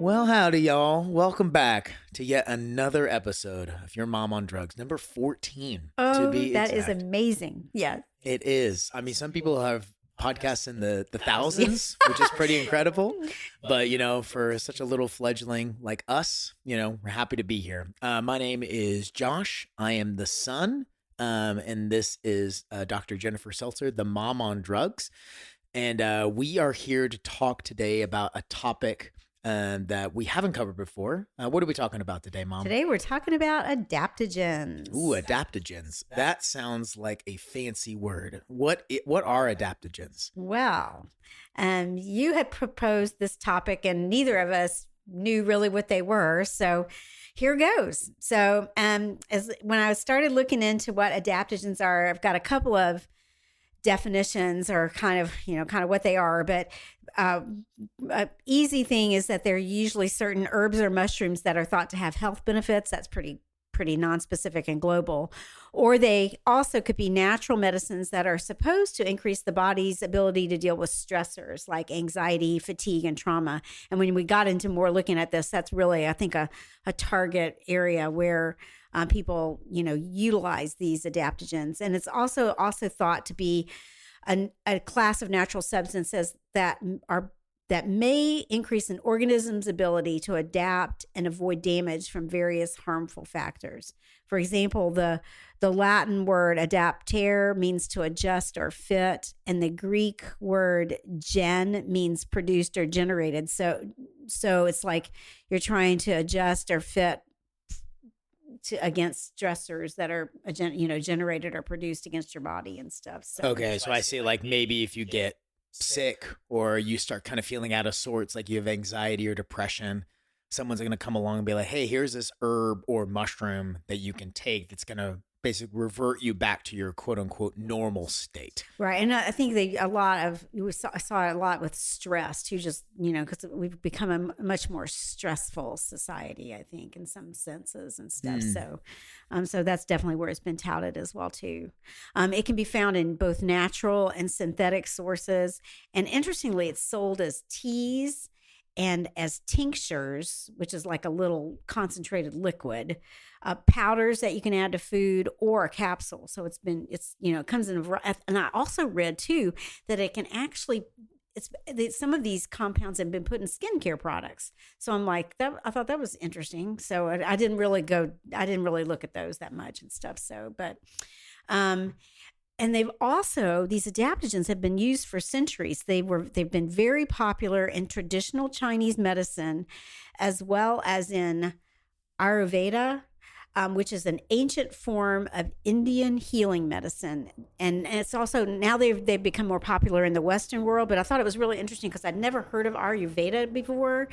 Well, howdy, y'all. Welcome back to yet another episode of Your Mom on Drugs, number 14 to Oh, be that is exact. amazing. Yeah. It is. I mean, some people have podcasts in the thousands, which is pretty incredible. But, for such a little fledgling like us, we're happy to be here. My name is Josh. I am the son. And this is Dr. Jennifer Seltzer, the mom on drugs. And we are here to talk today about a topic that we haven't covered before. What are we talking about today, Mom? Today we're talking about adaptogens. Ooh, adaptogens. That sounds like a fancy word. What are adaptogens? Well, you had proposed this topic and neither of us knew really what they were. So here goes. So when I started looking into what adaptogens are, I've got a couple of definitions or kind of what they are, but easy thing is that they're usually certain herbs or mushrooms that are thought to have health benefits. That's pretty non-specific and global. Or they also could be natural medicines that are supposed to increase the body's ability to deal with stressors like anxiety, fatigue, and trauma. And when we got into more looking at this, that's really, I think, a target area where people, utilize these adaptogens. And it's also thought to be a class of natural substances that may increase an organism's ability to adapt and avoid damage from various harmful factors. For example, the Latin word adaptere means to adjust or fit, and the Greek word gen means produced or generated. So it's like you're trying to adjust or fit against stressors that are generated or produced against your body and stuff. So I see, like, maybe if you get sick or you start kind of feeling out of sorts, like you have anxiety or depression, someone's going to come along and be like, hey, here's this herb or mushroom that you can take that's going to basically revert you back to your quote unquote normal state. Right. And I think I saw a lot with stress too, just, because we've become a much more stressful society, I think, in some senses and stuff. So that's definitely where it's been touted as well too. It can be found in both natural and synthetic sources. And interestingly, it's sold as teas and as tinctures, which is like a little concentrated liquid, powders that you can add to food, or a capsule. So it comes in a variety. And I also read too that it can actually, some of these compounds have been put in skincare products. So I'm like, I thought that was interesting. So I didn't really look at those that much and stuff. And these adaptogens have been used for centuries. They've been very popular in traditional Chinese medicine, as well as in Ayurveda, which is an ancient form of Indian healing medicine. And it's also, now they've become more popular in the Western world, but I thought it was really interesting because I'd never heard of Ayurveda before.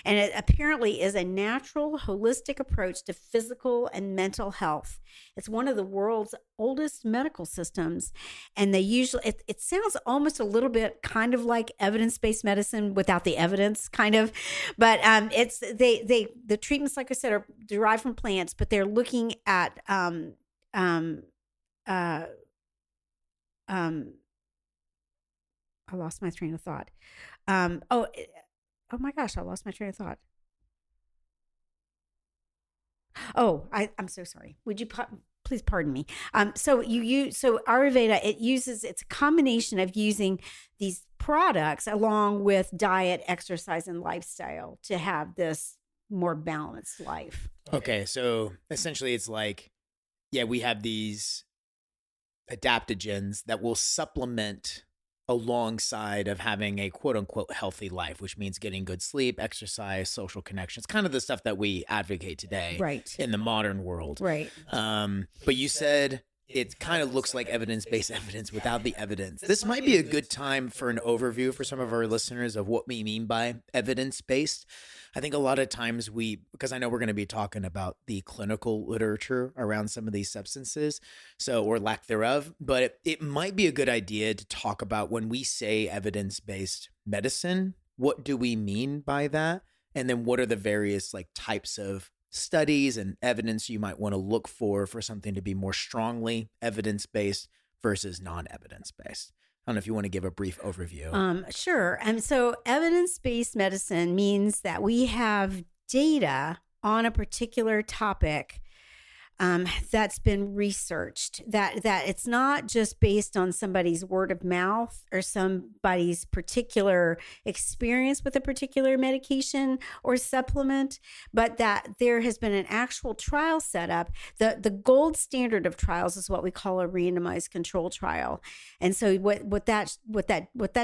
And it apparently is a natural, holistic approach to physical and mental health. It's one of the world's oldest medical systems. And they usually, it sounds almost a little bit kind of like evidence-based medicine without the evidence, kind of. But the treatments, like I said, are derived from plants, but they're looking at I lost my train of thought. Oh my gosh, I lost my train of thought. Oh, I'm so sorry. Would you please pardon me? So Ayurveda, it's a combination of using these products along with diet, exercise, and lifestyle to have this more balanced life. Okay, so essentially it's like, yeah, we have these adaptogens that will supplement alongside of having a quote unquote healthy life, which means getting good sleep, exercise, social connections, kind of the stuff that we advocate today, right, in the modern world. Right. But you said it kind of looks like evidence-based evidence without the evidence. This might be a good time for an overview for some of our listeners of what we mean by evidence-based. I think a lot of times because I know we're going to be talking about the clinical literature around some of these substances, or lack thereof, but it might be a good idea to talk about when we say evidence-based medicine, what do we mean by that? And then what are the various types of studies and evidence you might want to look for something to be more strongly evidence-based versus non-evidence-based. don't know if you want to give a brief overview. Sure. And so evidence-based medicine means that we have data on a particular topic that's been researched, that it's not just based on somebody's word of mouth or somebody's particular experience with a particular medication or supplement, but that there has been an actual trial set up. The gold standard of trials is what we call a randomized control trial. And so what that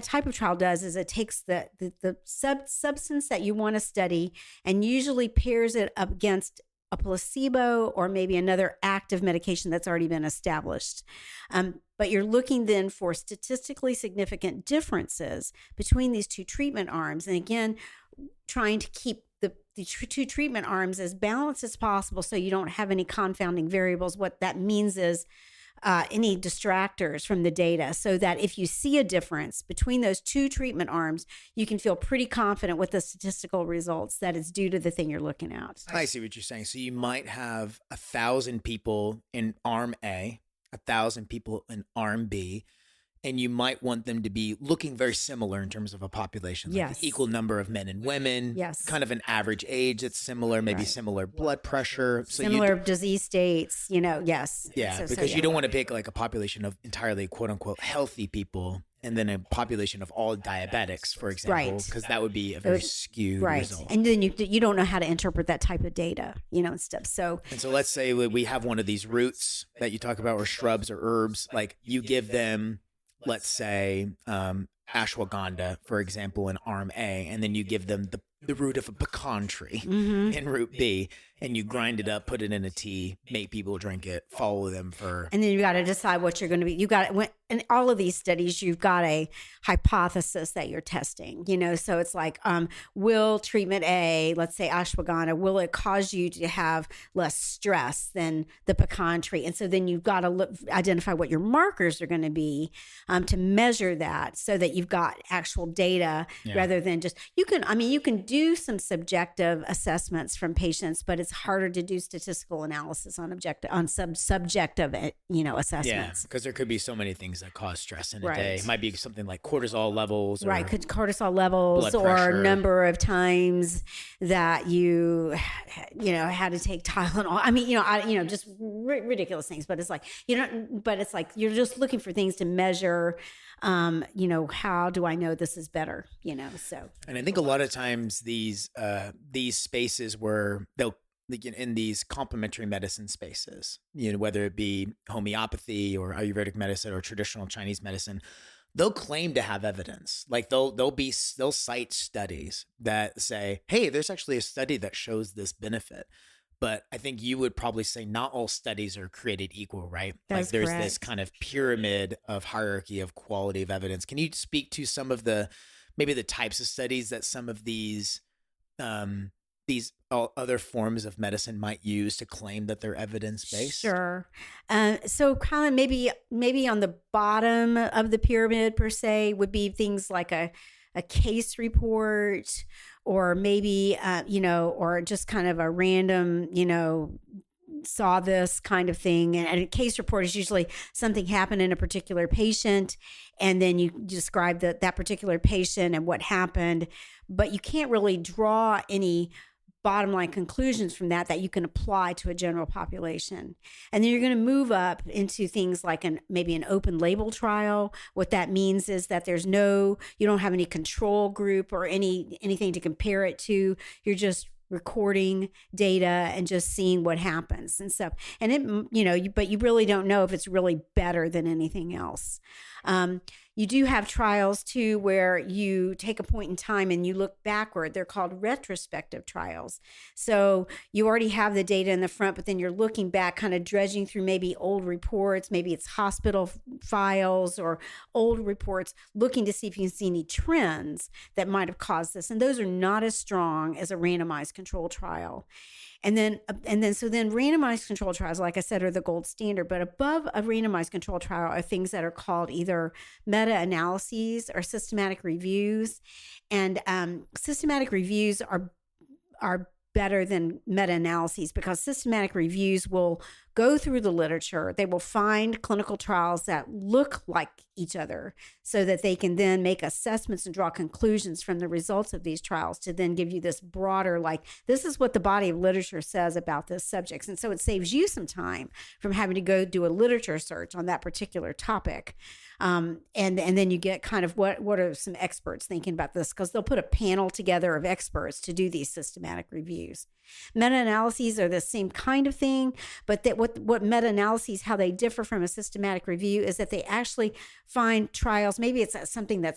type of trial does is it takes the substance that you want to study and usually pairs it up against a placebo or maybe another active medication that's already been established. But you're looking then for statistically significant differences between these two treatment arms. And again, trying to keep the two treatment arms as balanced as possible so you don't have any confounding variables. What that means is any distractors from the data, so that if you see a difference between those two treatment arms, you can feel pretty confident with the statistical results that it's due to the thing you're looking at. I see what you're saying. So you might have 1,000 people in arm A, 1,000 people in arm B, and you might want them to be looking very similar in terms of a population, like Yes. the equal number of men and women, Yes. kind of an average age that's similar, maybe Right. similar blood pressure. So Similar disease states, yes. Yeah, because you don't want to pick like a population of entirely quote unquote healthy people and then a population of all diabetics, for example, Right. because that would be a very skewed Right. result. And then you don't know how to interpret that type of data, and stuff. So And so let's say we have one of these roots that you talk about, or shrubs or herbs, like you give them, let's say, ashwagandha, for example, in arm A, and then you give them the root of a pecan tree in root B, and you grind it up, put it in a tea, make people drink it, follow them for. and then you got to decide what you're going to be. In all of these studies, you've got a hypothesis that you're testing, so it's like, will treatment A, let's say ashwagandha, will it cause you to have less stress than the pecan tree? And so then you've got to identify what your markers are going to be to measure that, so that you've got actual data rather than just, you can do some subjective assessments from patients, but it's harder to do statistical analysis on subjective, assessments. Yeah, because there could be so many things that cause stress in a Right. day. It might be something like cortisol levels. Or, Right, cortisol levels, blood or pressure. number of times that you had to take Tylenol. Just ridiculous things. But it's like, you're just looking for things to measure. How do I know this is better? So. And I think a lot of times these spaces where they'll, like in these complementary medicine spaces, whether it be homeopathy or Ayurvedic medicine or traditional Chinese medicine, they'll claim to have evidence. Like they'll cite studies that say, hey, there's actually a study that shows this benefit. But I think you would probably say not all studies are created equal, right? That's like there's correct. this kind of pyramid of hierarchy of quality of evidence. Can you speak to some of maybe the types of studies that some of these other forms of medicine might use to claim that they're evidence-based? Sure. So kind of maybe on the bottom of the pyramid per se would be things like a case report, or maybe, or just kind of a random, saw this kind of thing. And a case report is usually something happened in a particular patient, and then you describe that particular patient and what happened, but you can't really draw any bottom line conclusions from that you can apply to a general population. And then you're going to move up into things like maybe an open label trial. What that means is that you don't have any control group or anything to compare it to. You're just recording data and just seeing what happens and stuff. And but you really don't know if it's really better than anything else. You do have trials too, where you take a point in time and you look backward. They're called retrospective trials. So you already have the data in the front, but then you're looking back, kind of dredging through maybe old reports, maybe it's hospital files or old reports, looking to see if you can see any trends that might have caused this. And those are not as strong as a randomized control trial. And then randomized control trials, like I said, are the gold standard. But above a randomized control trial are things that are called either meta-analyses or systematic reviews. And systematic reviews are better than meta-analyses, because systematic reviews will go through the literature. They will find clinical trials that look like each other so that they can then make assessments and draw conclusions from the results of these trials to then give you this broader, like, this is what the body of literature says about this subject. And so it saves you some time from having to go do a literature search on that particular topic. And then you get kind of what are some experts thinking about this, because they'll put a panel together of experts to do these systematic reviews. Meta-analyses are the same kind of thing, but that what meta-analyses, how they differ from a systematic review is that they actually find trials. Maybe it's something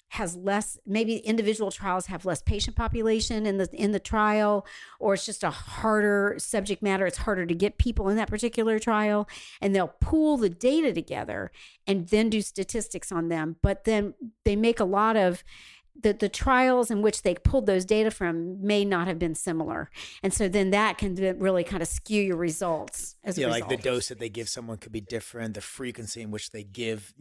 has less, maybe individual trials have less patient population in the trial, or it's just a harder subject matter. It's harder to get people in that particular trial, and they'll pool the data together and then do statistics on them. But then they make a lot of the trials in which they pulled those data from may not have been similar. And so then that can really kind of skew your results as a result. Like the dose that they give someone could be different, the frequency in which they give,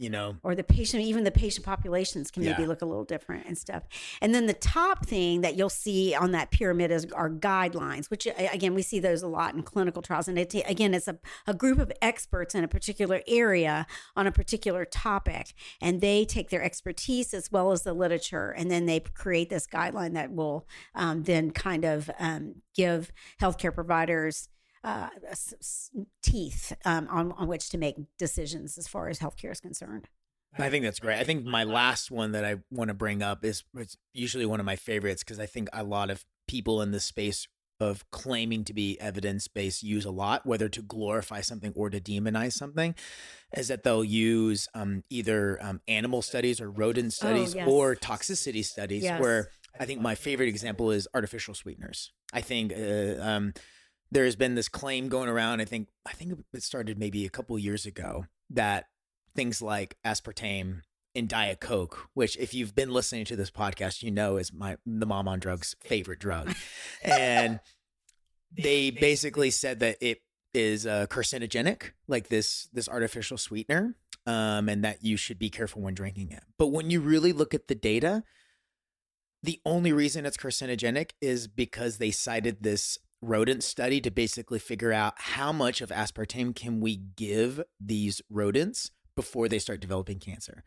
or the patient, even the patient populations can maybe look a little different and stuff. And then the top thing that you'll see on that pyramid are guidelines, which again, we see those a lot in clinical trials. And again, it's a group of experts in a particular area on a particular topic, and they take their expertise as well as the literature, and then they create this guideline that will then kind of give healthcare providers teeth on which to make decisions as far as healthcare is concerned. I think that's great. I think my last one that I want to bring up is usually one of my favorites, because I think a lot of people in this space of claiming to be evidence-based use a lot, whether to glorify something or to demonize something, is that they'll use either animal studies or rodent studies or toxicity studies, where I think my favorite example is artificial sweeteners. I think there has been this claim going around, I think it started maybe a couple of years ago, that things like aspartame in Diet Coke, which if you've been listening to this podcast, is the Mom on Drugs favorite drug. And they basically said that it is carcinogenic, like this artificial sweetener, and that you should be careful when drinking it. But when you really look at the data, the only reason it's carcinogenic is because they cited this rodent study to basically figure out how much of aspartame can we give these rodents before they start developing cancer.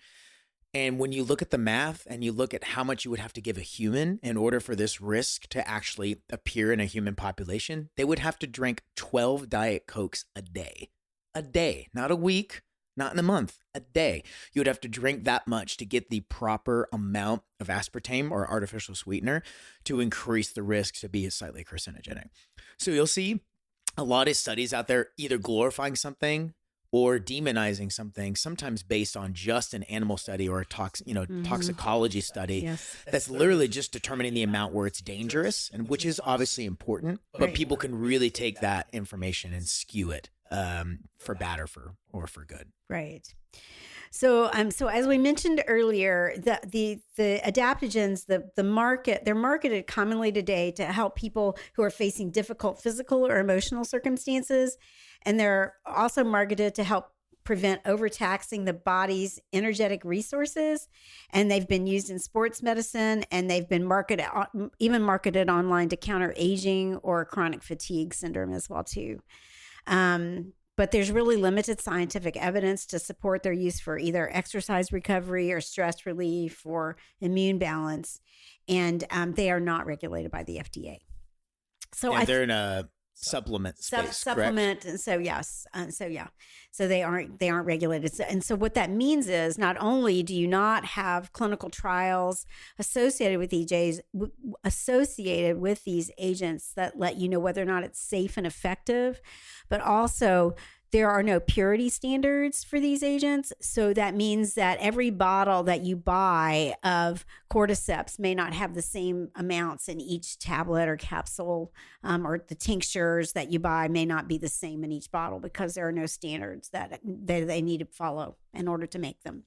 And when you look at the math and you look at how much you would have to give a human in order for this risk to actually appear in a human population, they would have to drink 12 Diet Cokes a day. A day, not a week, not in a month, a day. You would have to drink that much to get the proper amount of aspartame or artificial sweetener to increase the risk to be slightly carcinogenic. So you'll see a lot of studies out there either glorifying something or demonizing something, sometimes based on just an animal study or a toxicology study that's literally just determining the amount where it's dangerous, and which is obviously important, but people can really take that information and skew it for bad or for good. Right. So as we mentioned earlier, the adaptogens, they're marketed commonly today to help people who are facing difficult physical or emotional circumstances. And they're also marketed to help prevent overtaxing the body's energetic resources. And they've been used in sports medicine, and they've been even marketed online to counter aging or chronic fatigue syndrome as well too. But there's really limited scientific evidence to support their use for either exercise recovery or stress relief or immune balance. And they are not regulated by the FDA. So they're in a supplement space, supplement, correct? And so yes, so they aren't regulated. And so what that means is, not only do you not have clinical trials associated with these agents that let you know whether or not it's safe and effective, but also there are no purity standards for these agents. So that means that every bottle that you buy of cordyceps may not have the same amounts in each tablet or capsule, or the tinctures that you buy may not be the same in each bottle, because there are no standards that they need to follow in order to make them.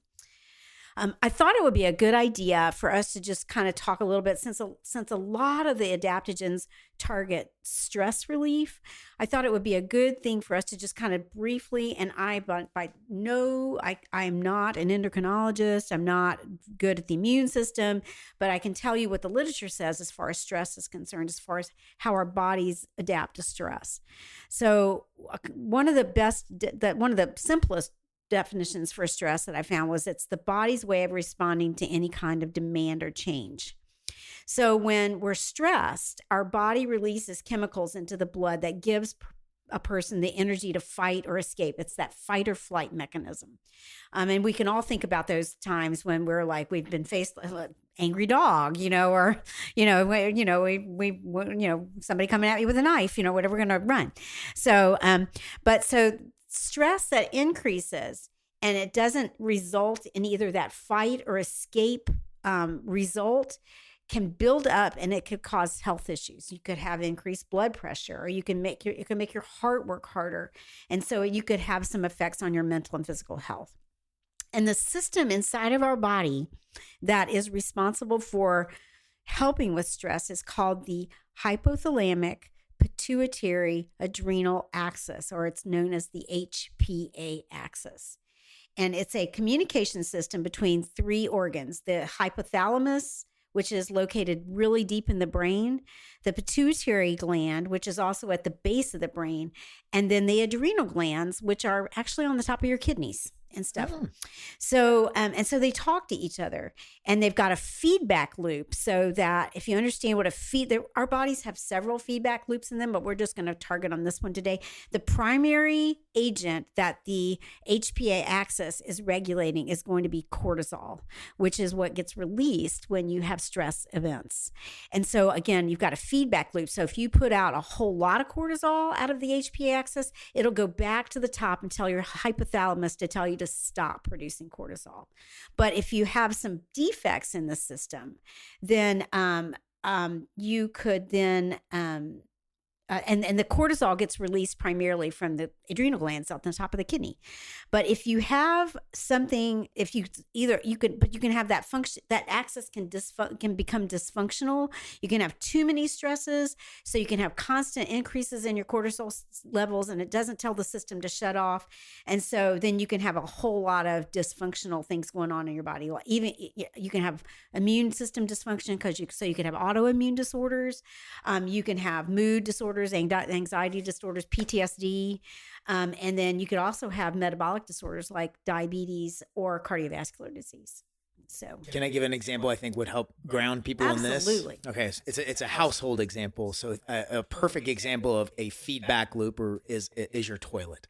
I thought it would be a good idea for us to just kind of talk a little bit, since a lot of the adaptogens target stress relief. I thought it would be a good thing for us to just kind of briefly, and I am not an endocrinologist. I'm not good at the immune system, but I can tell you what the literature says as far as stress is concerned, as far as how our bodies adapt to stress. So one of the simplest definitions for stress that I found was it's the body's way of responding to any kind of demand or change. So when we're stressed, our body releases chemicals into the blood that gives a person the energy to fight or escape. It's that fight or flight mechanism. And we can all think about those times when we're like, we've been faced with an angry dog, or, somebody coming at you with a knife, whatever, we're going to run. So stress that increases and it doesn't result in either that fight or escape result can build up, and it could cause health issues. You could have increased blood pressure, or it can make your heart work harder. And so you could have some effects on your mental and physical health. And the system inside of our body that is responsible for helping with stress is called the hypothalamic pituitary adrenal axis, or it's known as the HPA axis. And it's a communication system between three organs: the hypothalamus, which is located really deep in the brain, the pituitary gland, which is also at the base of the brain, and then the adrenal glands, which are actually on the top of your kidneys and stuff. Oh. So, and so they talk to each other, and they've got a feedback loop, so that if you understand what our bodies have several feedback loops in them, but we're just going to target on this one today. The primary agent that the HPA axis is regulating is going to be cortisol, which is what gets released when you have stress events. And so again, you've got a feedback loop. So if you put out a whole lot of cortisol out of the HPA axis, it'll go back to the top and tell your hypothalamus to tell you to stop producing cortisol. But if you have some defects in the system, then you could then and the cortisol gets released primarily from the adrenal glands on the top of the kidney. But if you have something, you can have that function, that axis can become dysfunctional. You can have too many stresses, so you can have constant increases in your cortisol levels, and it doesn't tell the system to shut off. And so then you can have a whole lot of dysfunctional things going on in your body. Even you can have immune system dysfunction so you can have autoimmune disorders. You can have mood disorders, anxiety disorders, PTSD, and then you could also have metabolic disorders like diabetes or cardiovascular disease. So, can I give an example I think would help ground people in this? Absolutely. Okay, so it's a household example. So a perfect example of a feedback loop is your toilet.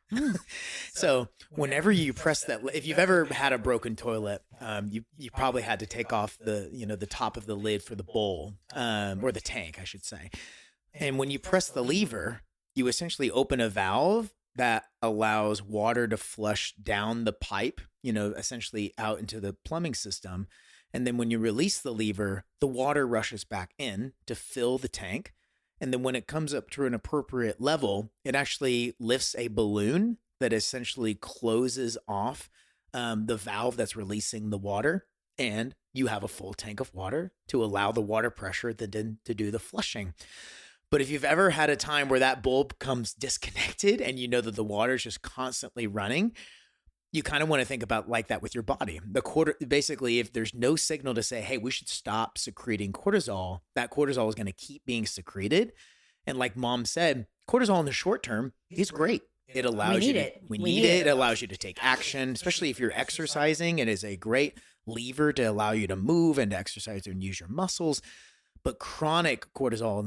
So whenever you press that, if you've ever had a broken toilet, you probably had to take off the top of the lid for the bowl, or the tank, I should say. And when you press the lever, you essentially open a valve that allows water to flush down the pipe, essentially out into the plumbing system. And then when you release the lever, the water rushes back in to fill the tank. And then when it comes up to an appropriate level, it actually lifts a balloon that essentially closes off the valve that's releasing the water. And you have a full tank of water to allow the water pressure to do the flushing. But if you've ever had a time where that bulb comes disconnected and you know that the water is just constantly running, you kind of want to think about like that with your body. Basically, if there's no signal to say, hey, we should stop secreting cortisol, that cortisol is going to keep being secreted. And like Mom said, cortisol in the short term is great. It allows you to, we need it. It allows you to take action, especially if you're exercising. It is a great lever to allow you to move and to exercise and use your muscles. But chronic cortisol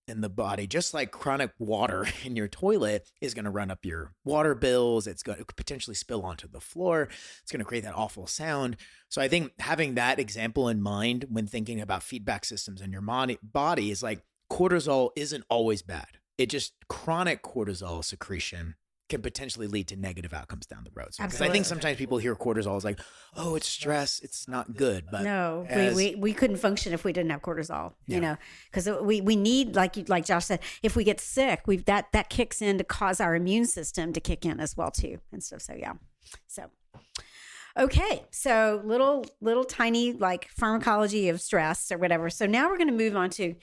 in the body, just like chronic water in your toilet, is going to run up your water bills. It's going to potentially spill onto the floor. It's going to create that awful sound. So I think having that example in mind when thinking about feedback systems in your body is like, cortisol isn't always bad. It just, chronic cortisol secretion can potentially lead to negative outcomes down the road. So, because I think sometimes people hear cortisol as like, oh, it's stress, it's not good. But no, we couldn't function if we didn't have cortisol. Because we need, like Josh said, if we get sick, that kicks in to cause our immune system to kick in as well too and stuff. So yeah. So Okay, so little tiny like pharmacology of stress or whatever. So now we're going to move on to,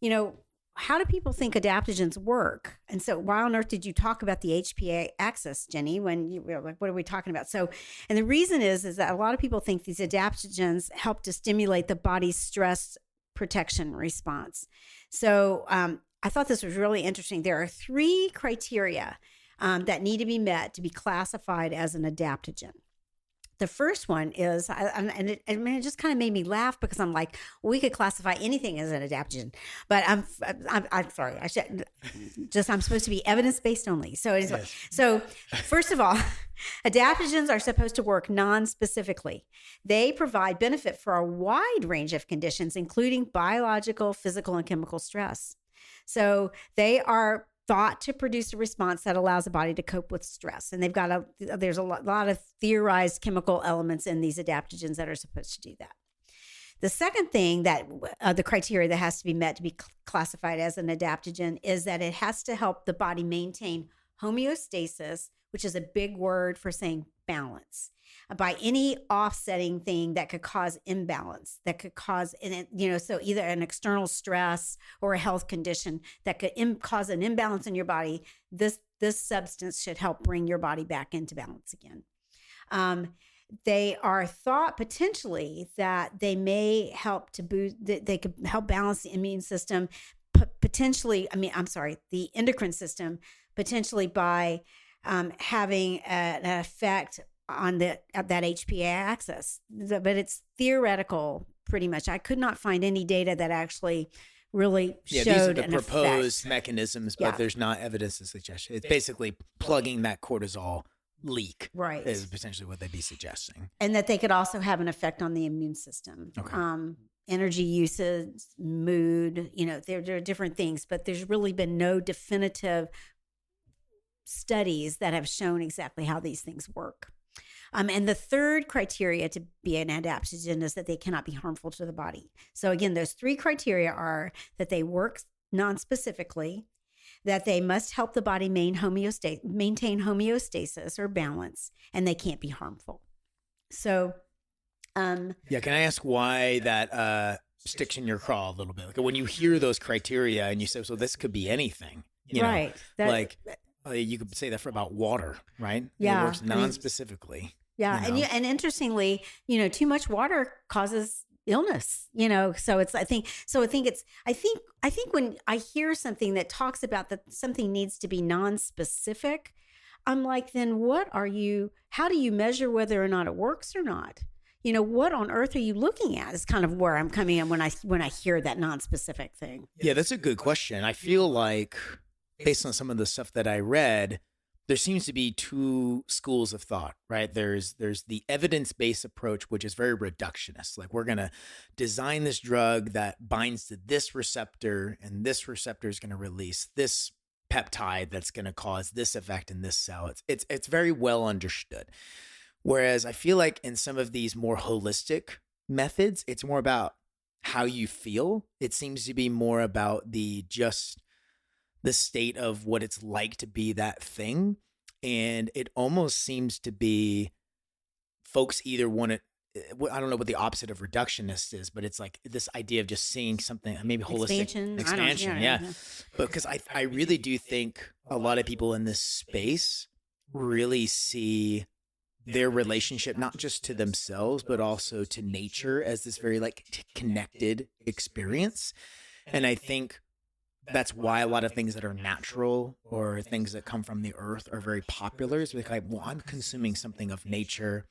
you know, how do people think adaptogens work? And so why on earth did you talk about the HPA axis, Jenny, when you were like, what are we talking about? So, and the reason is that a lot of people think these adaptogens help to stimulate the body's stress protection response. So I thought this was really interesting. There are 3 criteria that need to be met to be classified as an adaptogen. The first one is, it just kind of made me laugh because I'm like, well, we could classify anything as an adaptogen, but I'm sorry, I'm supposed to be evidence based only. So it's Yes. so first of all, adaptogens are supposed to work non-specifically. They provide benefit for a wide range of conditions, including biological, physical, and chemical stress. So they are thought to produce a response that allows the body to cope with stress. And there's a lot of theorized chemical elements in these adaptogens that are supposed to do that. The second thing that the criteria that has to be met to be classified as an adaptogen is that it has to help the body maintain homeostasis, which is a big word for saying balance, by any offsetting thing that could cause imbalance, that could cause, so either an external stress or a health condition that could cause an imbalance in your body. This substance should help bring your body back into balance again. They are thought potentially that they may help to boost, they could help balance the immune system, the endocrine system, potentially by having an effect on that HPA axis. But it's theoretical pretty much. I could not find any data that actually really showed these are the an proposed effect. mechanisms, but there's not evidence to suggest it. It's basically plugging that cortisol leak, right, is potentially what they'd be suggesting. And that they could also have an effect on the immune system. Okay. Energy usage, mood, there are different things, but there's really been no definitive studies that have shown exactly how these things work. And the third criteria to be an adaptogen is that they cannot be harmful to the body. So again, those 3 criteria are that they work non-specifically, that they must help the body maintain homeostasis or balance, and they can't be harmful. So, can I ask why that sticks in your craw a little bit? Like when you hear those criteria and you say, so this could be anything, right? You could say that for about water, right? Yeah, it works non-specifically. And interestingly, too much water causes illness. So I think when I hear something that talks about that something needs to be non-specific, I'm like, then how do you measure whether or not it works or not? What on earth are you looking at is kind of where I'm coming in when I hear that non-specific thing. Yeah, that's a good question. I feel like based on some of the stuff that I read, there seems to be 2 schools of thought, right? There's the evidence-based approach, which is very reductionist. Like we're going to design this drug that binds to this receptor, and this receptor is going to release this peptide that's going to cause this effect in this cell. It's very well understood. Whereas I feel like in some of these more holistic methods, it's more about how you feel. It seems to be more about the state of what it's like to be that thing. And it almost seems to be folks either want to, I don't know what the opposite of reductionist is, but it's like this idea of just seeing something, maybe holistic expansion. Yeah. But because I really do think a lot of people in this space really see their relationship, not just to themselves, but also to nature as this very connected experience. And I think that's why a lot of things that are natural or things that come from the earth are very popular. It's like, well, I'm consuming something of nature.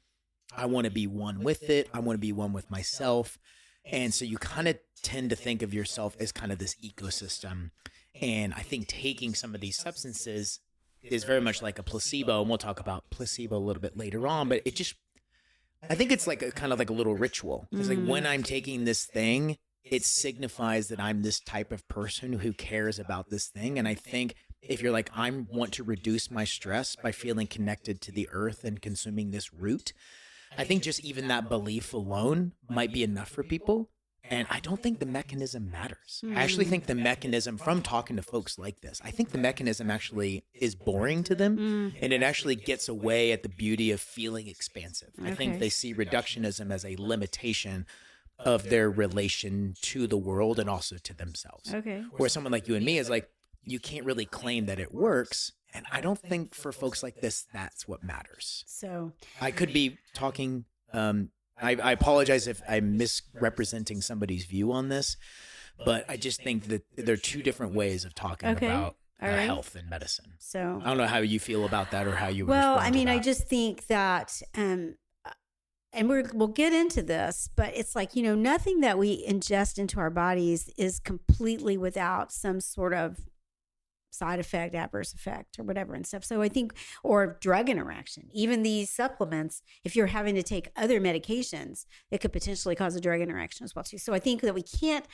I want to be one with it. I want to be one with myself. And so you kind of tend to think of yourself as kind of this ecosystem. And I think taking some of these substances is very much like a placebo. And we'll talk about placebo a little bit later on, but I think it's like a kind of like a little ritual. It's like when I'm taking this thing, it signifies that I'm this type of person who cares about this thing. And I think if you're like, I want to reduce my stress by feeling connected to the earth and consuming this root, I think just even that belief alone might be enough for people. And I don't think the mechanism matters. I actually think the mechanism, from talking to folks like this, I think the mechanism actually is boring to them, and it actually gets away at the beauty of feeling expansive. I think they see reductionism as a limitation of their relation to the world and also to themselves. Where someone like you and me is like, you can't really claim that it works. And I don't think for folks like this, that's what matters. So I could be talking, I apologize if I'm misrepresenting somebody's view on this, but I just think that there are two different ways of talking about health and medicine. So I don't know how you feel about that or how you would well, respond I mean, to that. I just think that, and we'll get into this, but it's like, nothing that we ingest into our bodies is completely without some sort of side effect, adverse effect, or whatever and stuff. So I think, or drug interaction, even these supplements, if you're having to take other medications, it could potentially cause a drug interaction as well too. So I think that we can't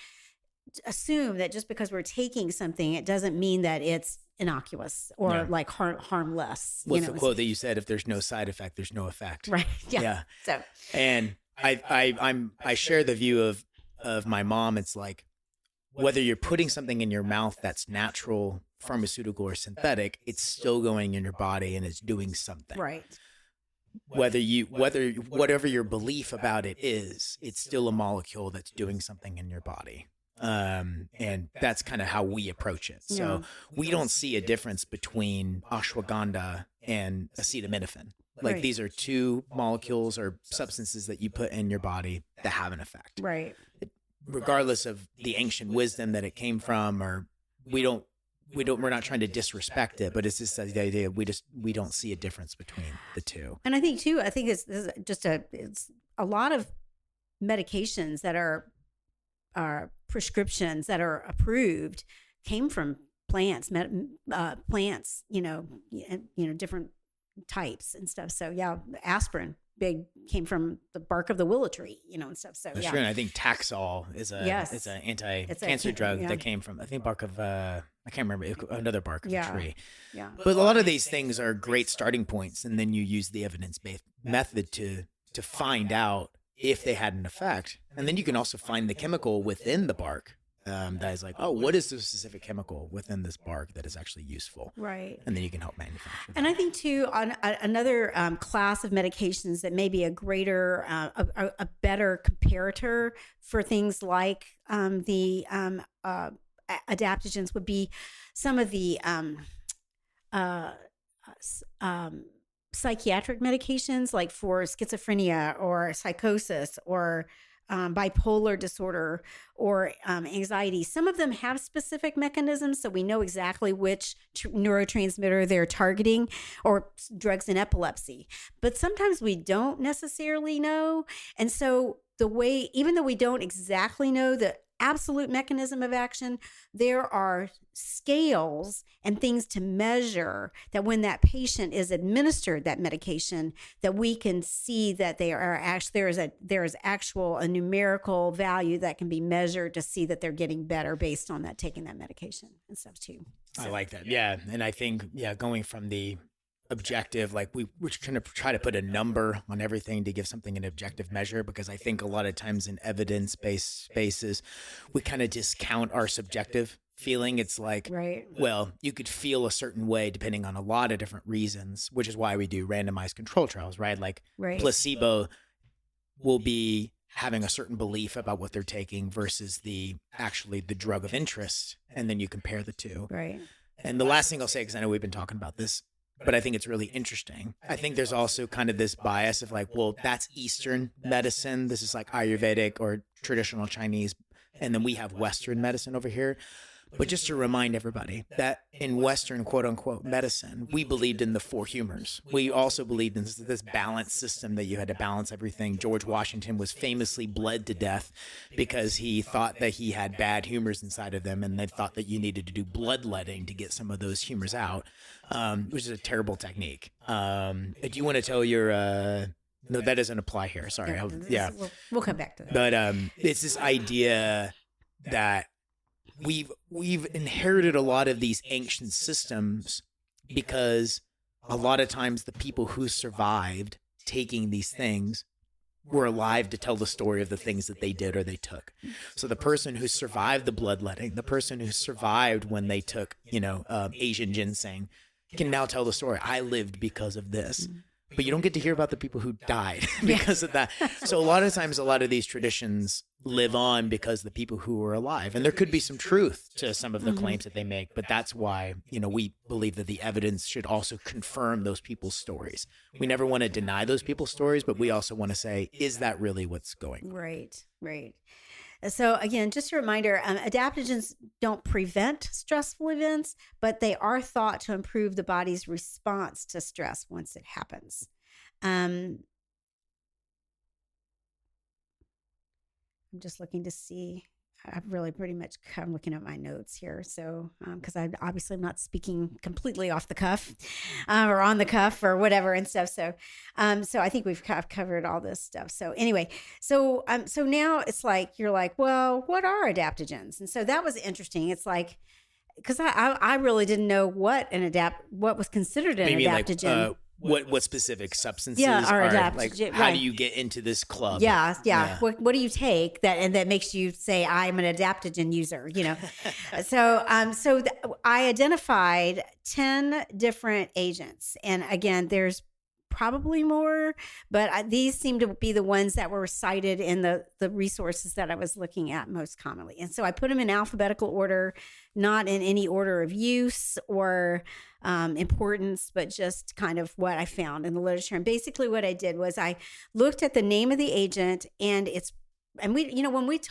assume that just because we're taking something, it doesn't mean that it's innocuous or like harmless. What's the quote that you said? If there's no side effect, there's no effect. Right. Yeah. So, and I share the view of my mom. It's like, whether you're putting something in your mouth that's natural, pharmaceutical, or synthetic, it's still going in your body and it's doing something. Right. Whatever your belief about it is, it's still a molecule that's doing something in your body. And that's kind of how we approach it. So we don't see a difference between ashwagandha and acetaminophen. Like these are two molecules or substances that you put in your body that have an effect. Right. Regardless of the ancient wisdom that it came from, or we're not trying to disrespect it, but it's just the idea we don't see a difference between the two. And I think it's just it's a lot of medications that are prescriptions that are approved came from plants, plants, different types and stuff. So aspirin came from the bark of the willow tree, and stuff. So That's true. And I think Taxol is it's an anti-cancer drug that came from, I think, bark of I can't remember, another bark of a tree. Yeah. But a lot of these things are great starting points, and then you use the evidence-based method to find out if they had an effect. And then you can also find the chemical within the bark that is like, oh, what is the specific chemical within this bark that is actually useful? Right. And then you can help manufacture that. And I think too, on another class of medications that may be a greater, a better comparator for things like the adaptogens would be some of the psychiatric medications, like for schizophrenia or psychosis or bipolar disorder or anxiety. Some of them have specific mechanisms, so we know exactly which neurotransmitter they're targeting, or drugs in epilepsy. But sometimes we don't necessarily know. And so even though we don't exactly know the absolute mechanism of action, there are scales and things to measure that when that patient is administered that medication, that we can see that they are actually, there is actual a numerical value that can be measured to see that they're getting better based on that, taking that medication and stuff too. So. I like that. Yeah. And I think, going from the objective, like we're trying to try to put a number on everything to give something an objective measure, because I think a lot of times in evidence-based spaces, we kind of discount our subjective feeling. It's like, well, you could feel a certain way depending on a lot of different reasons, which is why we do randomized control trials, right? Like placebo will be having a certain belief about what they're taking versus the drug of interest. And then you compare the two. Right. And the last thing I'll say, because I know we've been talking about this, but I think it's really interesting. I think there's also kind of this bias of like, well, that's Eastern medicine. This is like Ayurvedic or traditional Chinese. And then we have Western medicine over here. But just to remind everybody that in Western, quote unquote, medicine, we believed in the four humors. We also believed in this balanced system that you had to balance everything. George Washington was famously bled to death because he thought that he had bad humors inside of them. And they thought that you needed to do bloodletting to get some of those humors out, which is a terrible technique. Do you want to tell your... No, that doesn't apply here. Sorry. We'll come back to that. But it's this idea that we've inherited a lot of these ancient systems because a lot of times the people who survived taking these things were alive to tell the story of the things that they did or they took. So the person who survived the bloodletting, the person who survived when they took, Asian ginseng, can now tell the story. I lived because of this. But you don't get to hear about the people who died because of that. So a lot of times, a lot of these traditions live on because the people who were alive. And there could be some truth to some of the claims that they make, but that's why, we believe that the evidence should also confirm those people's stories. We never want to deny those people's stories, but we also want to say, is that really what's going on? Right. So again, just a reminder, adaptogens don't prevent stressful events, but they are thought to improve the body's response to stress once it happens. I'm just looking to see. I've really pretty much I'm looking at my notes here. So, because I obviously am not speaking completely off the cuff or on the cuff or whatever and stuff. So, so I think we've covered all this stuff. So anyway, so now it's like, you're like, well, what are adaptogens? And so that was interesting. It's like, because I really didn't know what was considered an adaptogen. Like, what specific substances are adaptogens? Like, how do you get into this club? Yeah. What do you take that makes you say I'm an adaptogen user? So I identified 10 different agents, and again, there's probably more, but these seem to be the ones that were cited in the resources that I was looking at most commonly. And so I put them in alphabetical order, not in any order of use or importance, but just kind of what I found in the literature. And basically what I did was I looked at the name of the agent and we,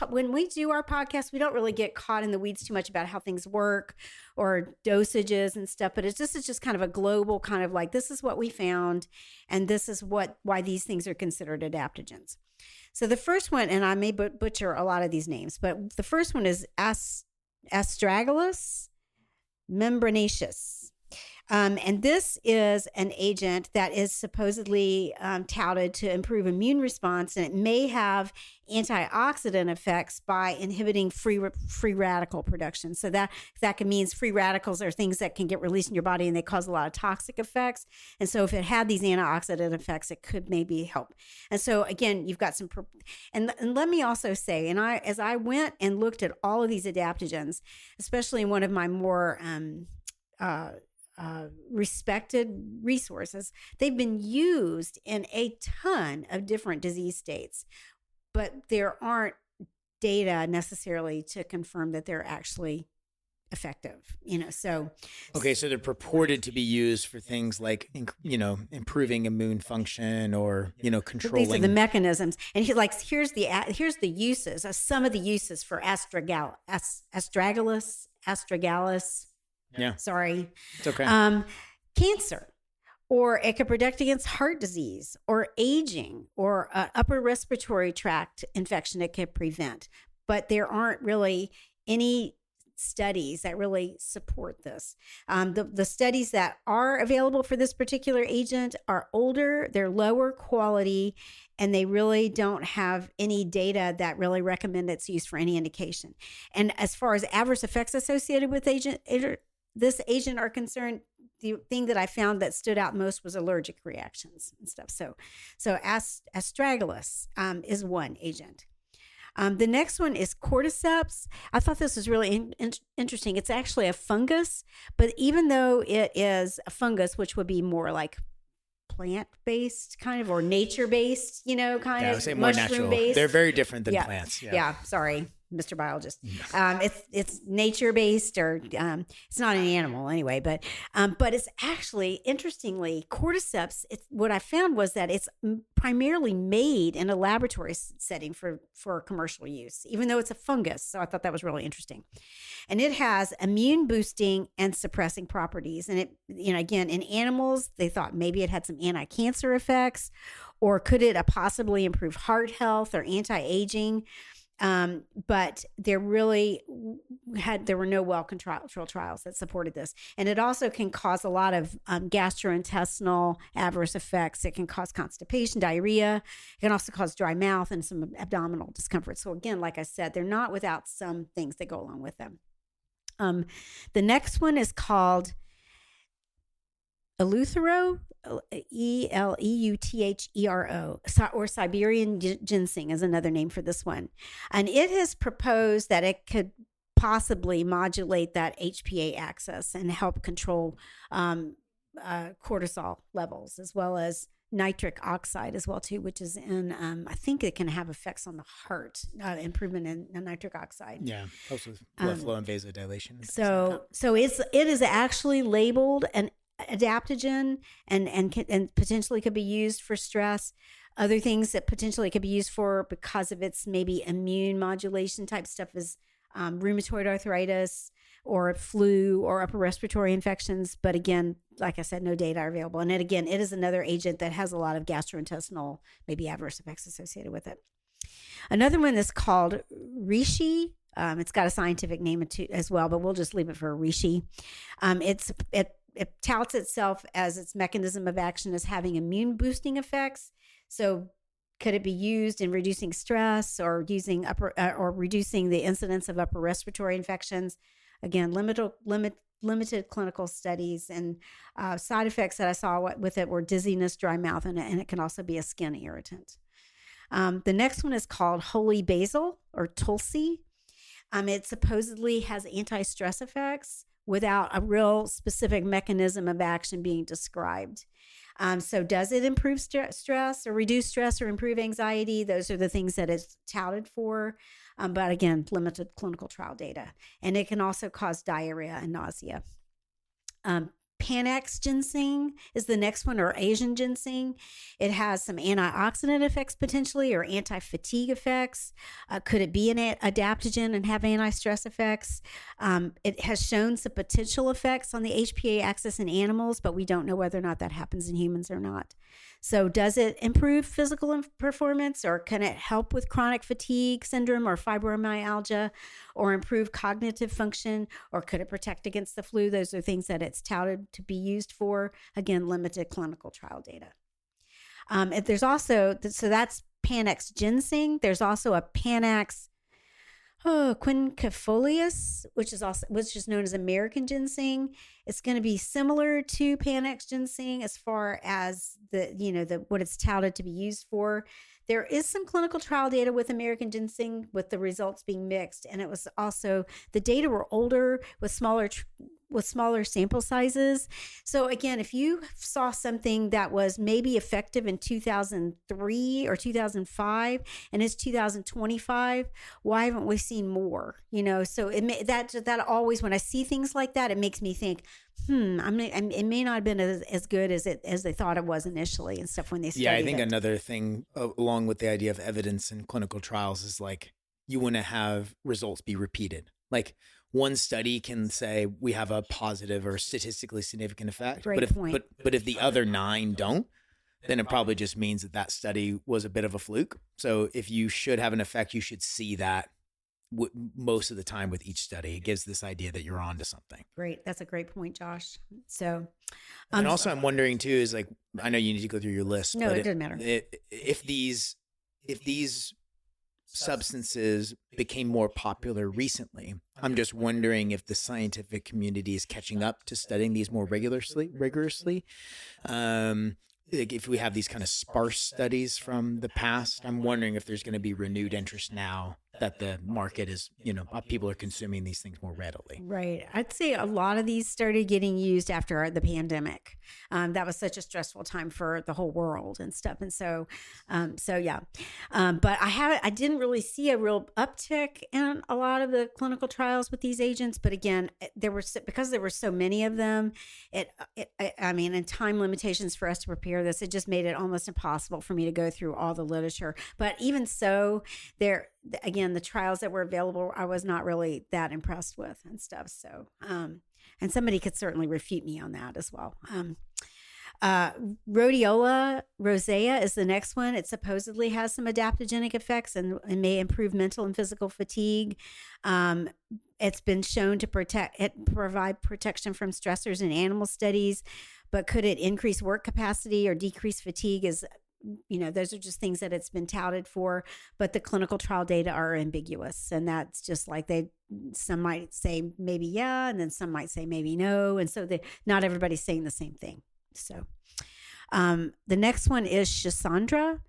when we do our podcast, we don't really get caught in the weeds too much about how things work or dosages and stuff. But it's just kind of a global kind of like, this is what we found, and this is why these things are considered adaptogens. So the first one, and I may butcher a lot of these names, but the first one is Astragalus membranaceus. And this is an agent that is supposedly touted to improve immune response, and it may have antioxidant effects by inhibiting free radical production. So that means free radicals are things that can get released in your body, and they cause a lot of toxic effects. And so if it had these antioxidant effects, it could maybe help. And so again, you've got some, and let me also say, as I went and looked at all of these adaptogens, especially in one of my more respected resources, they've been used in a ton of different disease states, but there aren't data necessarily to confirm that they're actually effective, so. Okay. So they're purported to be used for things like, improving immune function or, controlling. These are the mechanisms. And here's the uses, some of the uses for astragalus. Yeah. Sorry. It's okay. Cancer, or it could protect against heart disease or aging or upper respiratory tract infection it could prevent. But there aren't really any studies that really support this. The studies that are available for this particular agent are older, they're lower quality, and they really don't have any data that really recommend its use for any indication. And as far as adverse effects associated with this agent are concerned, the thing that I found that stood out most was allergic reactions and stuff. So astragalus is one agent. The next one is cordyceps. I thought this was really interesting. It's actually a fungus, but even though it is a fungus, which would be more like plant-based kind of, or nature-based, kind of say more natural. They're very different than plants. Yeah. Sorry, Mr. Biologist. It's nature-based, or it's not an animal anyway, but it's actually, interestingly, cordyceps, what I found was that it's primarily made in a laboratory setting for commercial use, even though it's a fungus. So I thought that was really interesting. And it has immune boosting and suppressing properties. And it, again, in animals, they thought maybe it had some anti-cancer effects, or could it possibly improve heart health or anti-aging? But there were no well-controlled trials that supported this. And it also can cause a lot of gastrointestinal adverse effects. It can cause constipation, diarrhea. It can also cause dry mouth and some abdominal discomfort. So again, like I said, they're not without some things that go along with them. The next one is called Eleuthero, Eleuthero, or Siberian ginseng is another name for this one. And it has proposed that it could possibly modulate that HPA axis and help control cortisol levels, as well as nitric oxide as well too, which is in I think it can have effects on the heart, improvement in nitric oxide. Yeah, helps with blood flow and vasodilation. So it is actually labeled an adaptogen and potentially could be used for stress. Other things that potentially could be used for because of its maybe immune modulation type stuff is rheumatoid arthritis or flu or upper respiratory infections. But again, like I said, no data are available. And it is another agent that has a lot of gastrointestinal, maybe adverse effects associated with it. Another one is called reishi. It's got a scientific name as well, but we'll just leave it for reishi. It touts itself as its mechanism of action as having immune boosting effects. So could it be used in reducing stress or or reducing the incidence of upper respiratory infections? Again, limited clinical studies, and side effects that I saw with it were dizziness, dry mouth, and it can also be a skin irritant. The next one is called holy basil or tulsi. It supposedly has anti-stress effects without a real specific mechanism of action being described. So does it improve stress or reduce stress or improve anxiety? Those are the things that it's touted for. But again, limited clinical trial data. And it can also cause diarrhea and nausea. Panax ginseng is the next one, or Asian ginseng. It has some antioxidant effects potentially, or anti-fatigue effects. Could it be an adaptogen and have anti-stress effects? It has shown some potential effects on the HPA axis in animals, but we don't know whether or not that happens in humans or not. So does it improve physical performance, or can it help with chronic fatigue syndrome or fibromyalgia, or improve cognitive function, or could it protect against the flu? Those are things that it's touted to be used for. Again, limited clinical trial data. There's also, so that's Panax ginseng. There's also a Panax quinquefolius, which is known as American ginseng. It's going to be similar to Panax ginseng as far as what it's touted to be used for. There is some clinical trial data with American ginseng, with the results being mixed, and it was also, the data were older with smaller sample sizes. So again, if you saw something that was maybe effective in 2003 or 2005 and it's 2025, why haven't we seen more? So that always, when I see things like that, it makes me think, it may not have been as good as they thought it was initially and stuff when they studied it. Yeah, I think another thing along with the idea of evidence in clinical trials is like, you want to have results be repeated. Like, one study can say we have a positive or statistically significant effect, but if the other 9 don't, then it probably just means that study was a bit of a fluke. So if you should have an effect, you should see that most of the time with each study. It gives this idea that you're onto something. Great. That's a great point, Josh. So, and also I'm wondering too, is like, I know you need to go through your list. No, it doesn't matter. If these substances became more popular recently, I'm just wondering if the scientific community is catching up to studying these more rigorously. Like, if we have these kind of sparse studies from the past, I'm wondering if there's going to be renewed interest now that the market is, people are consuming these things more readily. Right. I'd say a lot of these started getting used after the pandemic. That was such a stressful time for the whole world and stuff. And so yeah. But I didn't really see a real uptick in a lot of the clinical trials with these agents. But again, because there were so many of them, and time limitations for us to prepare this, it just made it almost impossible for me to go through all the literature. But even so, the trials that were available, I was not really that impressed with and stuff. So, and somebody could certainly refute me on that as well. Rhodiola rosea is the next one. It supposedly has some adaptogenic effects and may improve mental and physical fatigue. It's been shown to provide protection from stressors in animal studies, but could it increase work capacity or decrease fatigue? Those are just things that it's been touted for, but the clinical trial data are ambiguous. And that's just like some might say maybe yeah, and then some might say maybe no. And so not everybody's saying the same thing. So the next one is Schisandra.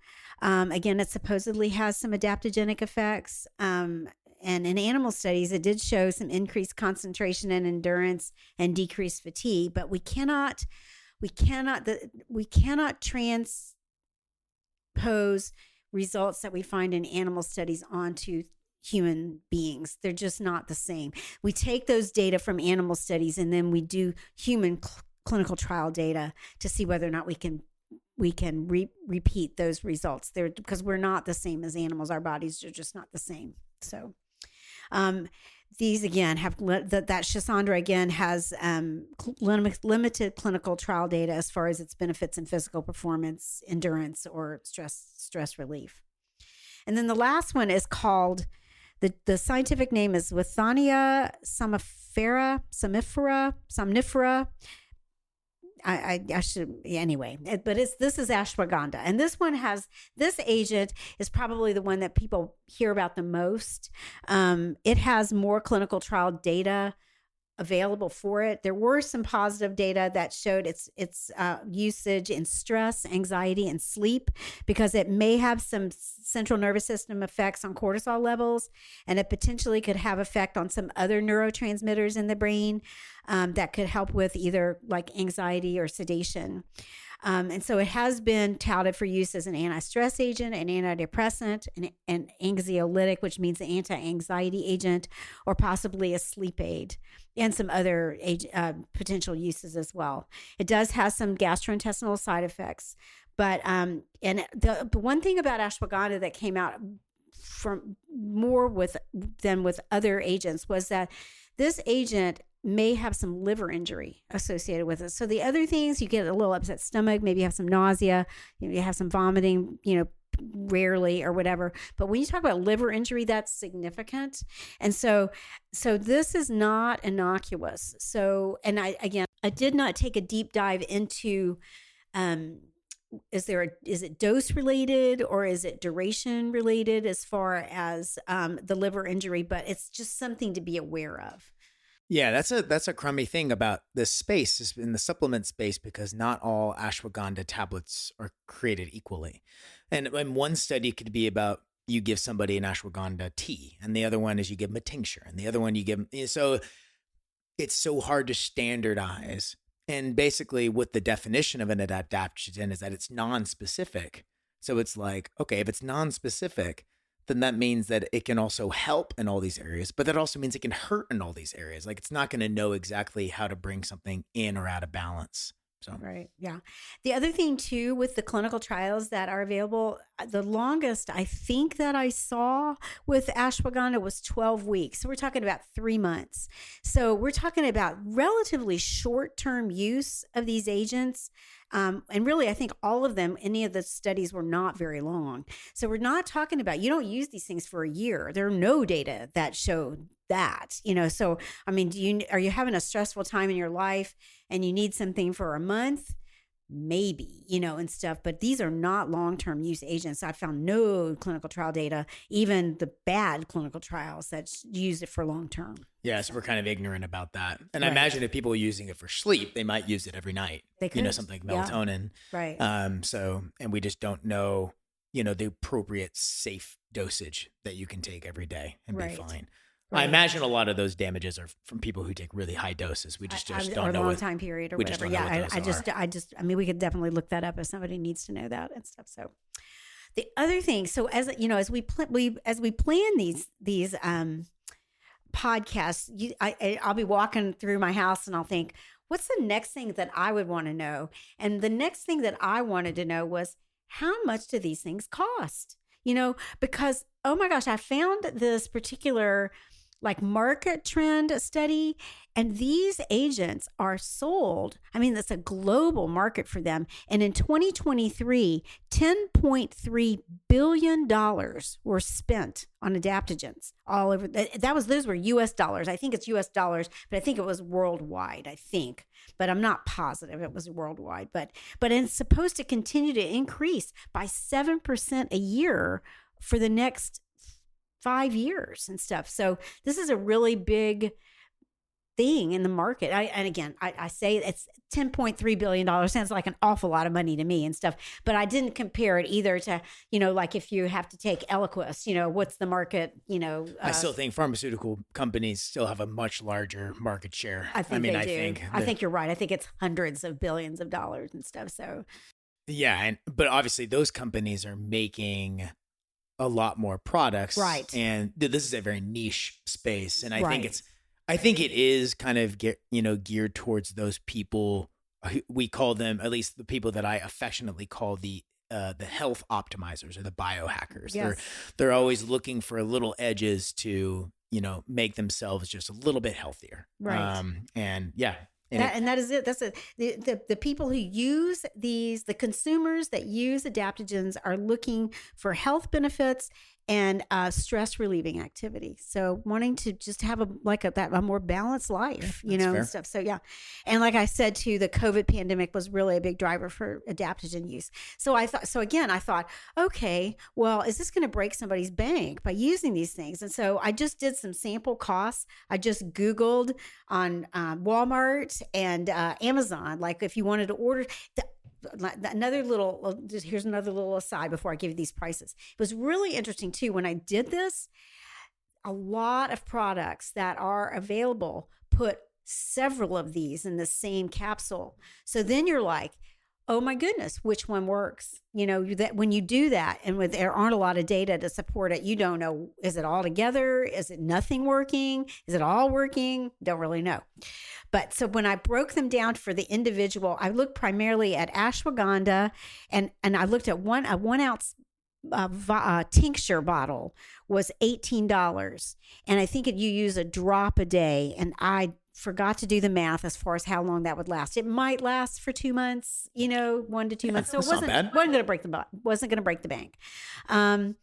Again, it supposedly has some adaptogenic effects. And in animal studies, it did show some increased concentration and endurance and decreased fatigue, but we cannot transpose results that we find in animal studies onto human beings. They're just not the same. We take those data from animal studies and then we do human clinical trial data to see whether or not we can repeat those results there, because we're not the same as animals. Our bodies are just not the same. So these again have that Schisandra again has limited clinical trial data as far as its benefits in physical performance, endurance, or stress relief. And then the last one is called, the scientific name is Withania somnifera. I should, anyway, but this is ashwagandha, and this agent is probably the one that people hear about the most. It has more clinical trial data available for it. There were some positive data that showed its usage in stress, anxiety, and sleep, because it may have some central nervous system effects on cortisol levels, and it potentially could have effect on some other neurotransmitters in the brain that could help with either like anxiety or sedation. And so it has been touted for use as an anti-stress agent, an antidepressant, an anxiolytic, which means an anti-anxiety agent, or possibly a sleep aid, and some other potential uses as well. It does have some gastrointestinal side effects, but and the one thing about ashwagandha that came out from more than with other agents was that this agent may have some liver injury associated with it. So the other things, you get a little upset stomach, maybe you have some nausea, you have some vomiting, rarely or whatever. But when you talk about liver injury, that's significant. And so this is not innocuous. So, and I did not take a deep dive into, is it dose related or is it duration related as far as the liver injury, but it's just something to be aware of. Yeah, that's a crummy thing about this space, is in the supplement space, because not all ashwagandha tablets are created equally. And one study could be about, you give somebody an ashwagandha tea, and the other one is you give them a tincture, and the other one you give them. So it's so hard to standardize. And basically what the definition of an adaptogen is that it's non-specific. So it's like, okay, if it's non-specific, then that means that it can also help in all these areas, but that also means it can hurt in all these areas. Like, it's not going to know exactly how to bring something in or out of balance. So, right. Yeah. The other thing too, with the clinical trials that are available, the longest I think that I saw with ashwagandha was 12 weeks. So we're talking about 3 months. So we're talking about relatively short-term use of these agents. And really, I think all of them, any of the studies were not very long. So we're not talking about, you don't use these things for a year. There are no data that showed that, so, I mean, are you having a stressful time in your life and you need something for a month? Maybe, and stuff, but these are not long-term use agents. I found no clinical trial data, even the bad clinical trials that use it for long-term. Yeah, so we're kind of ignorant about that. And I imagine if people are using it for sleep, they might use it every night. They could. Something like melatonin. Yeah. Right. So, and we just don't know, the appropriate safe dosage that you can take every day and be fine. Right. I imagine a lot of those damages are from people who take really high doses. We just don't know. Or a long time period or whatever. Yeah, we could definitely look that up if somebody needs to know that and stuff. So the other thing, so as we plan these podcasts, I'll be walking through my house and I'll think, what's the next thing that I would want to know? And the next thing that I wanted to know was, how much do these things cost? Because, oh my gosh, I found this particular market trend study, and these agents are sold. I mean, that's a global market for them. And in 2023, $10.3 billion were spent on adaptogens all over. Those were US dollars. I think it's US dollars, but I think it was worldwide, but I'm not positive it was worldwide, but it's supposed to continue to increase by 7% a year for the next 5 years and stuff. So this is a really big thing in the market. And again, I say it's $10.3 billion. Sounds like an awful lot of money to me and stuff, but I didn't compare it either to, like if you have to take Eliquis, what's the market, I still think pharmaceutical companies still have a much larger market share. I think I think you're right. I think it's hundreds of billions of dollars and stuff. So yeah. But obviously those companies are making a lot more products. Right. And this is a very niche space. And I think it is kind of geared towards those people. We call them, at least the people that I affectionately call the health optimizers or the biohackers. Yes. They're always looking for little edges to, make themselves just a little bit healthier. Right. And yeah. And that is it. That's it. The people who use these, the consumers that use adaptogens are looking for health benefits and stress relieving activity. So wanting to just have a more balanced life, and stuff. So yeah. And like I said too, the COVID pandemic was really a big driver for adaptogen use. So I thought, okay, well, is this going to break somebody's bank by using these things? And so I just did some sample costs. I just Googled on Walmart and Amazon, like if you wanted to order here's another little aside before I give you these prices. It was really interesting too. When I did this, a lot of products that are available put several of these in the same capsule. So then you're like, oh my goodness, which one works? That when you do that and there aren't a lot of data to support it, you don't know, is it all together? Is it nothing working? Is it all working? Don't really know. But so when I broke them down for the individual, I looked primarily at ashwagandha and I looked at a 1 ounce tincture bottle was $18. And I think you use a drop a day. And I forgot to do the math as far as how long that would last. It might last for 2 months, 1 to 2 months. So it wasn't going to break the bank. Then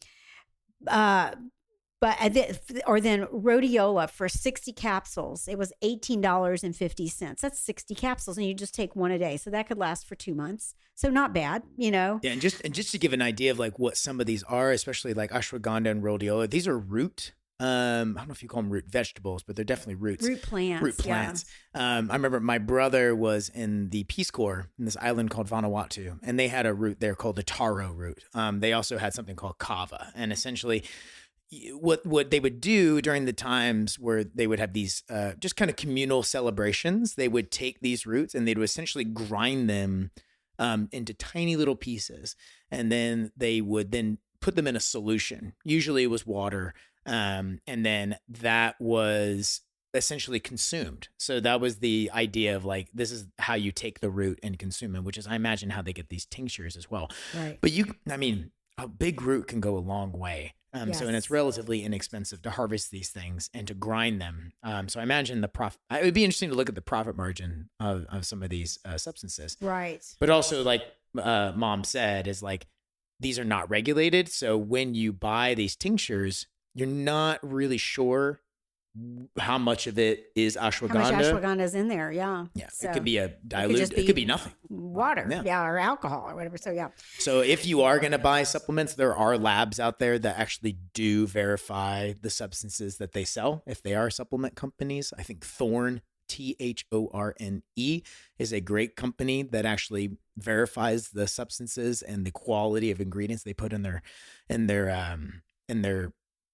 rhodiola for 60 capsules, it was $18.50. That's 60 capsules, and you just take one a day. So that could last for 2 months. So not bad, Yeah, and just to give an idea of like what some of these are, especially like ashwagandha and rhodiola, these are root. I don't know if you call them root vegetables, but they're definitely roots. Root plants. Yeah. I remember my brother was in the Peace Corps in this island called Vanuatu, and they had a root there called the taro root. They also had something called kava, and essentially what they would do during the times where they would have these just kind of communal celebrations, they would take these roots and they'd essentially grind them into tiny little pieces, and then they would then put them in a solution. Usually it was water. And then that was essentially consumed. So that was the idea of like, this is how you take the root and consume it, which is, I imagine, how they get these tinctures as well. Right. But a big root can go a long way. Yes. So, and it's relatively inexpensive to harvest these things and to grind them. So I imagine it would be interesting to look at the profit margin of some of these substances. Right. But also, like Mom said, is like, these are not regulated. So when you buy these tinctures, you're not really sure how much of it is ashwagandha. How much ashwagandha is in there? Yeah. Yeah. So it could be a dilute. It could be nothing. Water. Yeah. Or alcohol or whatever. So yeah. So if you are going to buy supplements, there are labs out there that actually do verify the substances that they sell. If they are supplement companies, I think Thorne, THORNE, is a great company that actually verifies the substances and the quality of ingredients they put in their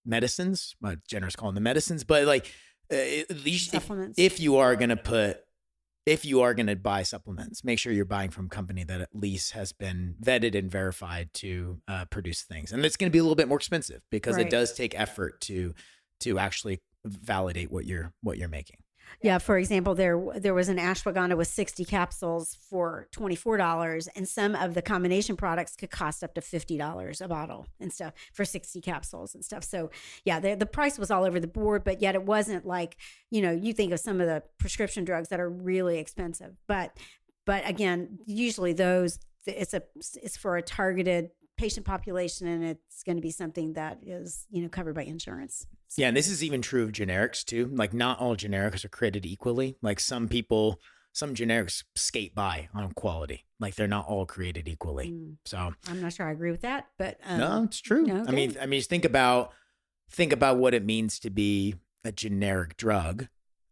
medicines. My generous calling them medicines, but like at least supplements. If you are going to buy supplements, make sure you're buying from a company that at least has been vetted and verified to produce things. And it's going to be a little bit more expensive because it does take effort to actually validate what you're making. Yeah, for example, there was an ashwagandha with 60 capsules for $24, and some of the combination products could cost up to $50 a bottle and stuff for 60 capsules and stuff. So yeah, the price was all over the board, but yet it wasn't like, you think of some of the prescription drugs that are really expensive. But again, usually it's for a targeted patient population, and it's going to be something that is, covered by insurance. So. Yeah. And this is even true of generics too. Like not all generics are created equally. Like some generics skate by on quality. Like they're not all created equally. So I'm not sure I agree with that, but no, it's true. Okay. I mean, just think about what it means to be a generic drug,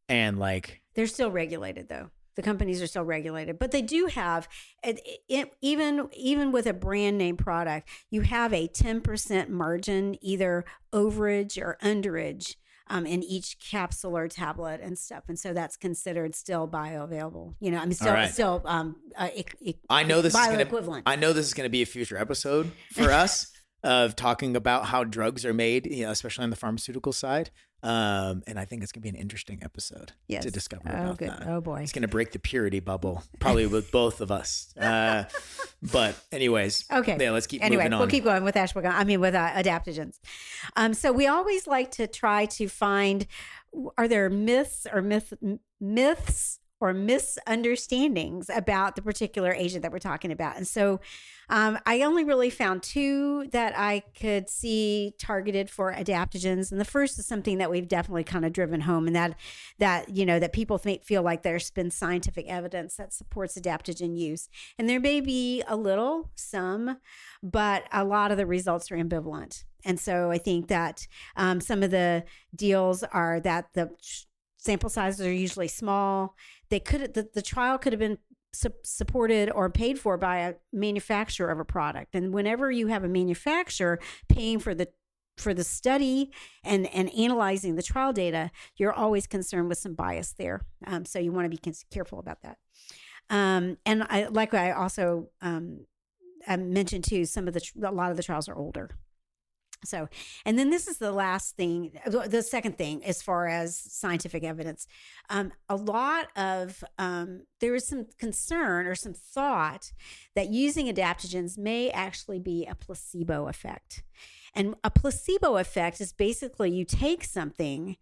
and like, They're still regulated, though. The companies are still regulated, but they do have, even with a brand name product, you have a 10% margin, either overage or underage, in each capsule or tablet and stuff, and so that's considered still bioavailable. You know, I mean, All right. still I know this is bioequivalent. I know this is gonna be a future episode for us of talking about how drugs are made, you know, especially on the pharmaceutical side. And I think it's gonna be an interesting episode to discover about that. Oh boy, it's gonna break the purity bubble, probably with both of us. But anyways, okay. Yeah, let's keep anyway, moving on. We'll keep going with ashwagandha. I mean, with adaptogens. So we always like to try to find, are there myths or misunderstandings about the particular agent that we're talking about? And so I only really found two that I could see targeted for adaptogens. And the first is something that we've definitely kind of driven home, and that you know, that people feel like there's been scientific evidence that supports adaptogen use. And there may be some, but a lot of the results are ambivalent. And so I think that some of the deals are that the sample sizes are usually small. The trial could have been supported or paid for by a manufacturer of a product. And whenever you have a manufacturer paying for the study and analyzing the trial data, you're always concerned with some bias there. So you want to be careful about that. And I also mentioned too, a lot of the trials are older. So, and then this is the last thing, the second thing, as far as scientific evidence. A lot of, there is some concern or some thought that using adaptogens may actually be a placebo effect. And a placebo effect is basically you take something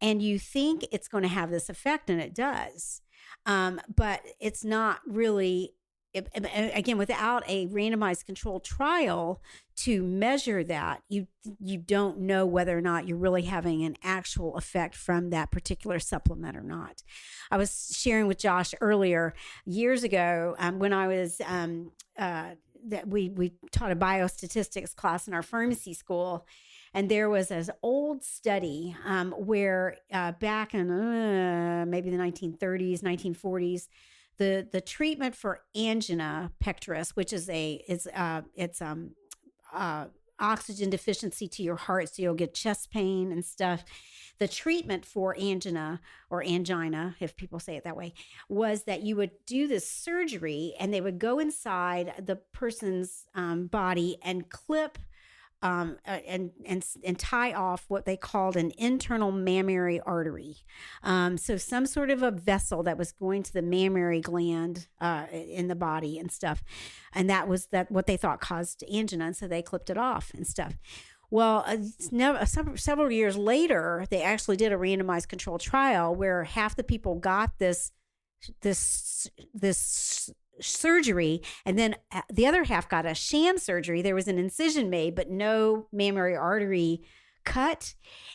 and you think it's going to have this effect, and it does. But it's not really, again, without a randomized controlled trial to measure that, you don't know whether or not you're really having an actual effect from that particular supplement or not. I was sharing with Josh earlier, years ago, when I was that we taught a biostatistics class in our pharmacy school. And there was this old study where back in maybe the 1930s, 1940s, the treatment for angina pectoris, which is oxygen deficiency to your heart, so you'll get chest pain and stuff. The treatment for angina, or angina, if people say it that way, was that you would do this surgery, and they would go inside the person's body and clip and tie off what they called an internal mammary artery. So some sort of a vessel that was going to the mammary gland in the body and stuff. And that was what they thought caused angina. And so they clipped it off and stuff. Well, several years later, they actually did a randomized controlled trial where half the people got this surgery, and then the other half got a sham surgery. There was an incision made, but no mammary artery cut,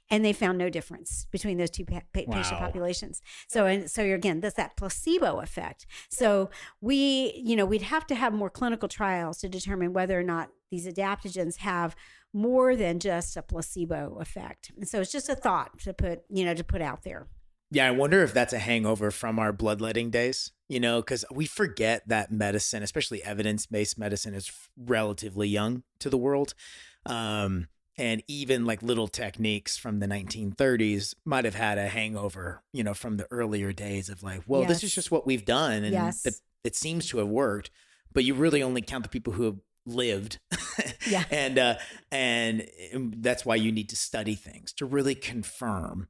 and they found no difference between those two patient populations. So again, that's that placebo effect. So we'd have to have more clinical trials to determine whether or not these adaptogens have more than just a placebo effect. And so it's just a thought to put out there. Yeah, I wonder if that's a hangover from our bloodletting days, because we forget that medicine, especially evidence-based medicine, is relatively young to the world. And even like little techniques from the 1930s might have had a hangover, from the earlier days of like, well, This is just what we've done. And it seems to have worked, but you really only count the people who have lived. Yeah. And that's why you need to study things to really confirm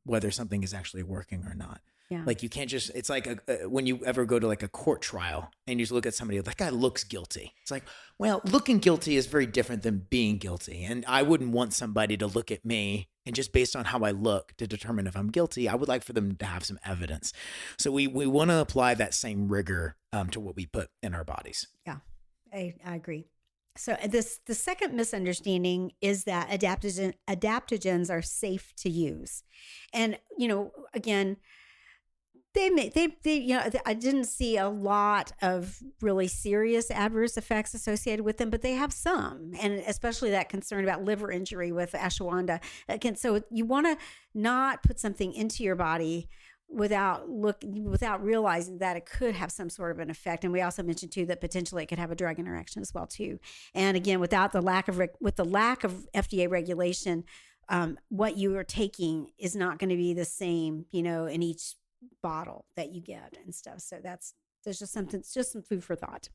whether something is actually working or not. Yeah. Like you can't just, it's like when you ever go to like a court trial and you just look at somebody, that guy looks guilty. It's like, well, looking guilty is very different than being guilty. And I wouldn't want somebody to look at me and just based on how I look to determine if I'm guilty. I would like for them to have some evidence. So we want to apply that same rigor to what we put in our bodies. Yeah, I agree. So the second misunderstanding is that adaptogens are safe to use. And, again, I didn't see a lot of really serious adverse effects associated with them, but they have some, and especially that concern about liver injury with ashwagandha. Again, so you want to not put something into your body without realizing that it could have some sort of an effect. And we also mentioned too that potentially it could have a drug interaction as well too. And again, without the lack of FDA regulation, what you are taking is not going to be the same, in each bottle that you get and stuff. So there's just some food for thought.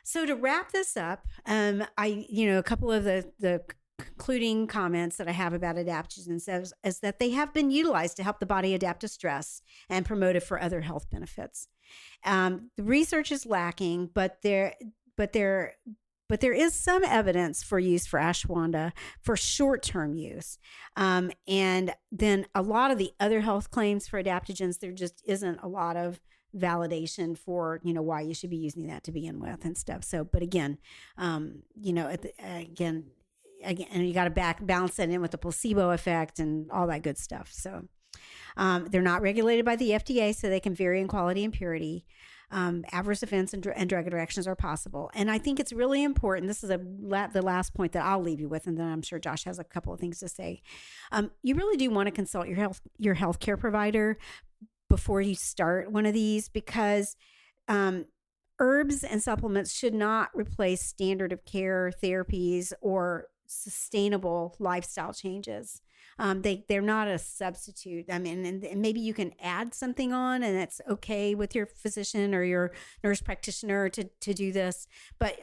So to wrap this up, a couple of the concluding comments that I have about adaptogens is that they have been utilized to help the body adapt to stress and promote it for other health benefits. The research is lacking, but there is some evidence for use for ashwagandha for short-term use. And then a lot of the other health claims for adaptogens, there just isn't a lot of validation for, why you should be using that to begin with and stuff. So, but again, again, you got to balance that in with the placebo effect and all that good stuff. So they're not regulated by the FDA, so they can vary in quality and purity. Adverse events and drug interactions are possible. And I think it's really important. This is the last point that I'll leave you with, and then I'm sure Josh has a couple of things to say. You really do want to consult your healthcare provider before you start one of these, because herbs and supplements should not replace standard of care therapies or sustainable lifestyle changes. They're not a substitute. I mean, and maybe you can add something on, and that's okay with your physician or your nurse practitioner to do this. But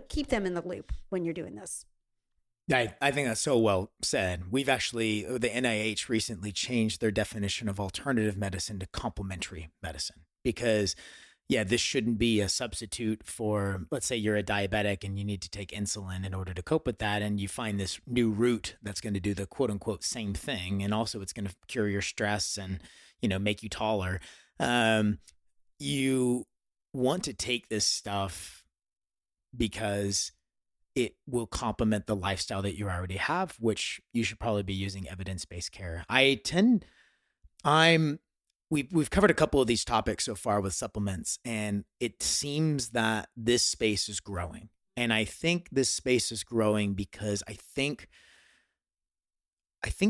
keep them in the loop when you're doing this. I think that's so well said. The NIH recently changed their definition of alternative medicine to complementary medicine, because this shouldn't be a substitute for, let's say you're a diabetic and you need to take insulin in order to cope with that. And you find this new root that's going to do the quote unquote same thing. And also it's going to cure your stress and, make you taller. You want to take this stuff because it will complement the lifestyle that you already have, which you should probably be using evidence-based care. We've covered a couple of these topics so far with supplements, and it seems that this space is growing. And I think this space is growing because I think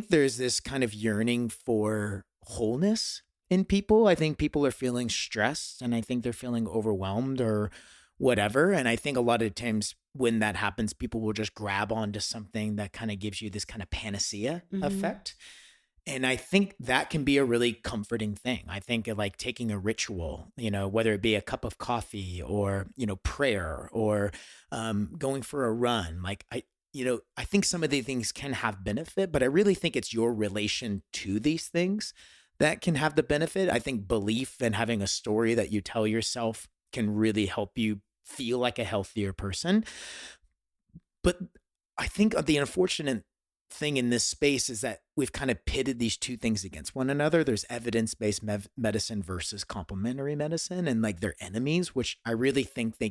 there's this kind of yearning for wholeness in people. I think people are feeling stressed, and I think they're feeling overwhelmed or whatever. And I think a lot of times when that happens, people will just grab onto something that kind of gives you this kind of panacea effect. And I think that can be a really comforting thing. I think like taking a ritual, whether it be a cup of coffee or, prayer or going for a run. Like I think some of these things can have benefit, but I really think it's your relation to these things that can have the benefit. I think belief and having a story that you tell yourself can really help you feel like a healthier person. But I think the unfortunate thing in this space is that we've kind of pitted these two things against one another. There's evidence-based medicine versus complementary medicine, and like they're enemies, which I really think they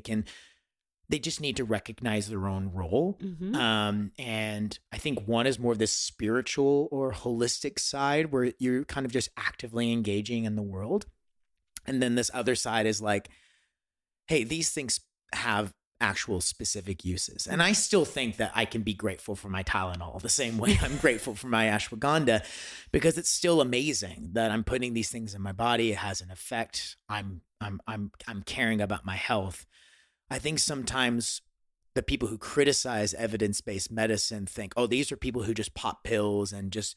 just need to recognize their own role. And I think one is more of this spiritual or holistic side where you're kind of just actively engaging in the world. And then this other side is like, hey, these things have actual specific uses. And I still think that I can be grateful for my Tylenol the same way I'm grateful for my ashwagandha, because it's still amazing that I'm putting these things in my body. It has an effect. I'm caring about my health. I think sometimes the people who criticize evidence-based medicine think, oh, these are people who just pop pills and just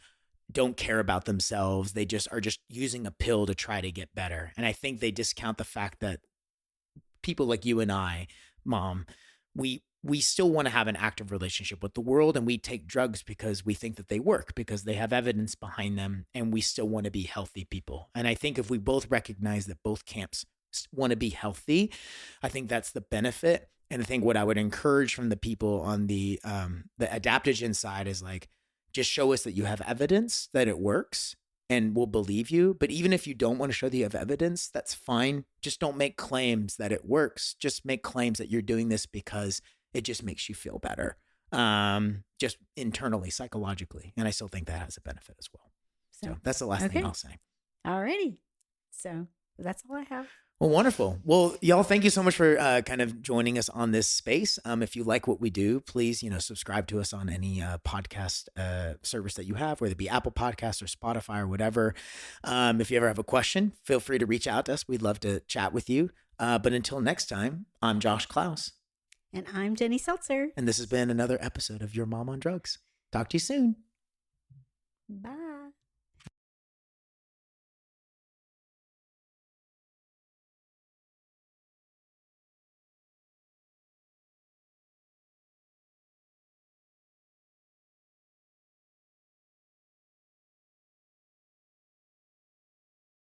don't care about themselves. They just are just using a pill to try to get better. And I think they discount the fact that people like you and I, Mom, we still want to have an active relationship with the world, and we take drugs because we think that they work, because they have evidence behind them, and we still want to be healthy people. And I think if we both recognize that both camps want to be healthy, I think that's the benefit. And I think what I would encourage from the people on the adaptogen side is like, just show us that you have evidence that it works, and we'll believe you. But even if you don't want to show that you have evidence, that's fine. Just don't make claims that it works. Just make claims that you're doing this because it just makes you feel better, just internally, psychologically. And I still think that has a benefit as well. So that's the last thing I'll say. All righty. So that's all I have. Well, wonderful. Well, y'all, thank you so much for kind of joining us on this space. If you like what we do, please, subscribe to us on any podcast service that you have, whether it be Apple Podcasts or Spotify or whatever. If you ever have a question, feel free to reach out to us. We'd love to chat with you. But until next time, I'm Josh Klaus. And I'm Jenny Seltzer. And this has been another episode of Your Mom on Drugs. Talk to you soon. Bye.